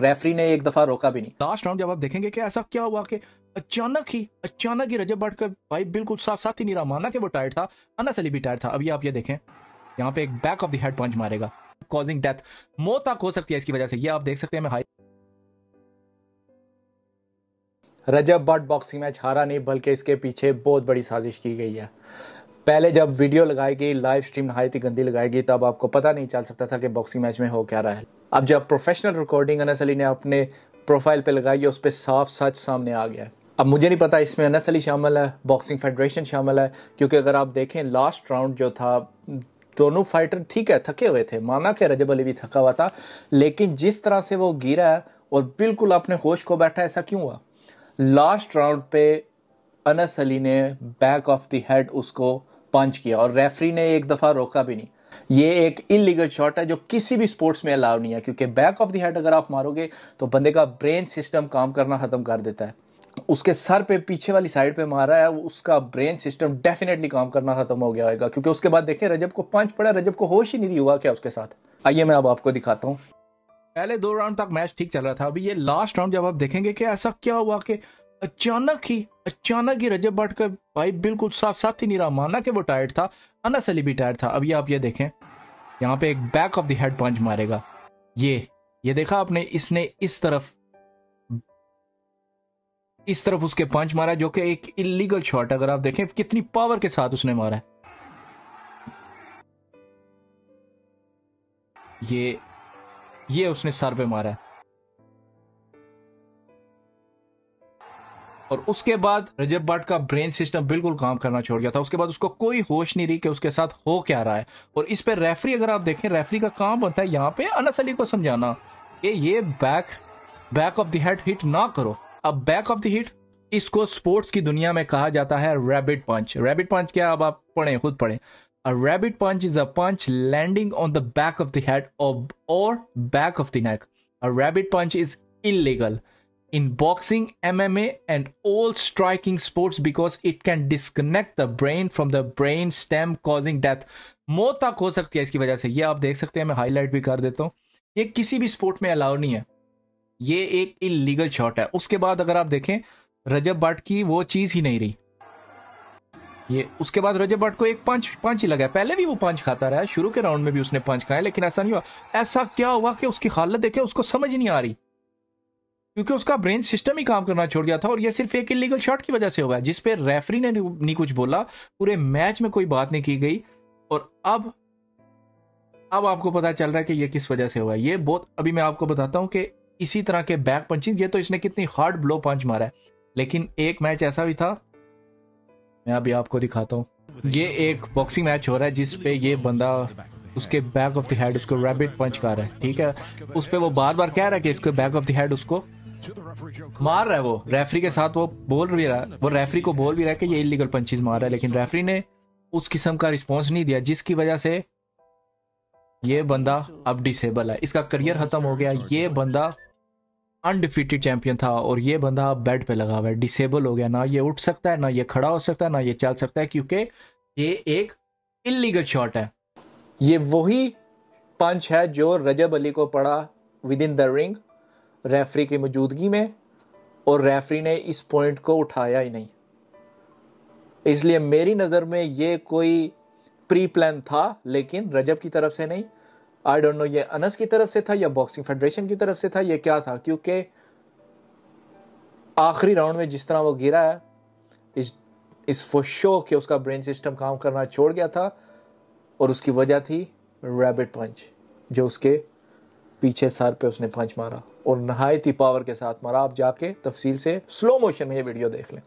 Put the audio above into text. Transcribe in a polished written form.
Referee ने एक दफा रोका भी नहीं। लास्ट राउंड जब आप देखेंगे कि ऐसा क्या हुआ कि अचानक ही रजब भट्ट का भाई बिल्कुल साथ साथ ही नहीं रहा। माना कि वो टायर्ड था, अनस अली भी टायर्ड था। अभी आप ये देखें, यहाँ पे एक बैक ऑफ द हेड पंच मारेगा, कॉजिंग डेथ, मौत तक हो सकती है इसकी वजह से। ये आप देख सकते हैं। मैं हाई रजब भट्ट बॉक्सिंग मैच हारा नहीं, बल्कि इसके पीछे बहुत बड़ी साजिश की गई है। पहले जब वीडियो लगाई गई, लाइव स्ट्रीम नहायत ही गंदी लगाई गई, तब आपको पता नहीं चल सकता था कि बॉक्सिंग मैच में हो क्या रहा है। अब जब प्रोफेशनल रिकॉर्डिंग अनस अली ने अपने प्रोफाइल पे लगाई है, उस पर साफ सच सामने आ गया है। अब मुझे नहीं पता इसमें अनस अली शामिल है, बॉक्सिंग फेडरेशन शामिल है, क्योंकि अगर आप देखें लास्ट राउंड जो था, दोनों फाइटर ठीक है थके हुए थे, माना कि रजब अली भी थका हुआ था, लेकिन जिस तरह से वो गिरा है और बिल्कुल अपने होश को बैठा, ऐसा क्यों हुआ? लास्ट राउंड पे अनस अली ने बैक ऑफ द हेड उसको पंच किया और रेफरी ने एक दफा रोका भी नहीं। ये एक इलीगल शॉट है जो किसी भी स्पोर्ट्स में अलाउ नहीं है, क्योंकि बैक ऑफ द हेड अगर आप मारोगे तो बंदे का ब्रेन सिस्टम काम करना खत्म कर देता है। उसके सर पे पीछे वाली साइड पे मारा है, उसका ब्रेन सिस्टम डेफिनेटली काम करना खत्म हो गया होगा, क्योंकि उसके बाद देखें रजब को पंच पड़ा, रजब को होश ही नहीं हुआ क्या उसके साथ। आइए मैं अब आपको दिखाता हूँ। पहले 2 राउंड तक मैच ठीक चल रहा था। अभी ये लास्ट राउंड जब आप देखेंगे कि ऐसा क्या हुआ कि अचानक ही रजब भट्ट का भाई बिल्कुल साथ साथ ही नहीं रहा। माना कि वो टायर्ड था, अनस अली भी टायर्ड था। अभी आप ये देखें, यहाँ पे एक बैक ऑफ द हेड पंच मारेगा। ये देखा आपने, इसने इस तरफ उसके पंच मारा, जो कि एक इलीगल शॉट है। अगर आप देखें कितनी पावर के साथ उसने मारा है। ये उसने सर पे मारा है। और उसके बाद रजब भट्ट का ब्रेन सिस्टम बिल्कुल काम करना छोड़ गया था। उसके बाद उसको कोई होश नहीं रही कि उसके साथ हो क्या रहा है। और इस पे रेफरी, अगर आप देखें, रेफरी का काम बनता है यहाँ पे अनस अली को समझाना कि ये back of the head hit ना करो। अब बैक ऑफ द हिट, इसको स्पोर्ट्स की दुनिया में कहा जाता है रैबिट पंच। रैबिट पंच क्या, अब आप खुद पढ़ें। A rabbit punch is a punch landing on the back of the head or back of the neck. A rabbit punch is illegal in boxing, MMA, and all striking sports because it can disconnect the brain from the brain stem, causing death. मौत तक हो सकती है इसकी वजह से। ये आप देख सकते हैं, मैं हाईलाइट भी कर देता हूँ। ये किसी भी स्पोर्ट में अलाउ नहीं है, ये एक इलीगल शॉट है। उसके बाद अगर आप देखें, रजब भट्ट की वो चीज ही नहीं रही। ये उसके बाद रजब भट्ट को एक पंच ही लगा। पहले भी वो पंच खाता रहा है, शुरू के राउंड में भी उसने पंच खाया, लेकिन ऐसा नहीं हुआ। ऐसा क्या हुआ कि उसकी हालत देखे उसको समझ नहीं आ रही, क्योंकि उसका ब्रेन सिस्टम ही काम करना छोड़ गया था। और ये सिर्फ एक इलीगल शॉट की वजह से हुआ है, जिस पे रेफरी ने नहीं कुछ बोला, पूरे मैच में कोई बात नहीं की गई। और अब आपको पता चल रहा है कि ये किस वजह से हुआ है। ये बहुत, अभी मैं आपको बताता हूँ कि इसी तरह के बैक पंचिंग, ये तो इसने कितनी हार्ड ब्लो पंच मारा है, लेकिन एक मैच ऐसा भी था, मैं अभी आपको दिखाता हूँ। ये एक बॉक्सिंग मैच हो रहा है जिस पे ये बंदा उसके बैक ऑफ द हेड उसको रैबिट पंच कर रहा है, ठीक है। उस पे वो बार बार कह रहा है कि इसको बैक ऑफ द हेड उसको मार रहा है। वो रेफरी के साथ वो बोल भी रहा है, वो रेफरी को बोल भी रहा है कि ये इलीगल पंचेस मार रहा है, लेकिन रेफरी ने उस किस्म का रिस्पॉन्स नहीं दिया, जिसकी वजह से ये बंदा अब डिसेबल है, इसका करियर खत्म हो गया। ये बंदा अनडिफीटेड चैंपियन था और ये बंदा बेड पे लगा हुआ है, डिसेबल हो गया। ना ये उठ सकता है, ना ये खड़ा हो सकता है, ना ये चल सकता है, क्योंकि ये एक इलीगल शॉट है। ये वही पंच है जो रजब अली को पड़ा with in the ring, referee की मौजूदगी में, और रेफरी ने इस पॉइंट को उठाया ही नहीं। इसलिए मेरी नज़र में ये कोई प्री प्लान था, लेकिन रजब की तरफ से नहीं। आई डोंट नो ये अनस की तरफ से था या बॉक्सिंग फेडरेशन की तरफ से था, ये क्या था, क्योंकि आखिरी राउंड में जिस तरह वो गिरा है, इस फॉर शो कि उसका ब्रेन सिस्टम काम करना छोड़ गया था, और उसकी वजह थी रैबिट पंच, जो उसके पीछे सर पे उसने पंच मारा और नहायत ही पावर के साथ मारा। आप जाके तफसील से स्लो मोशन में ये वीडियो देख लें।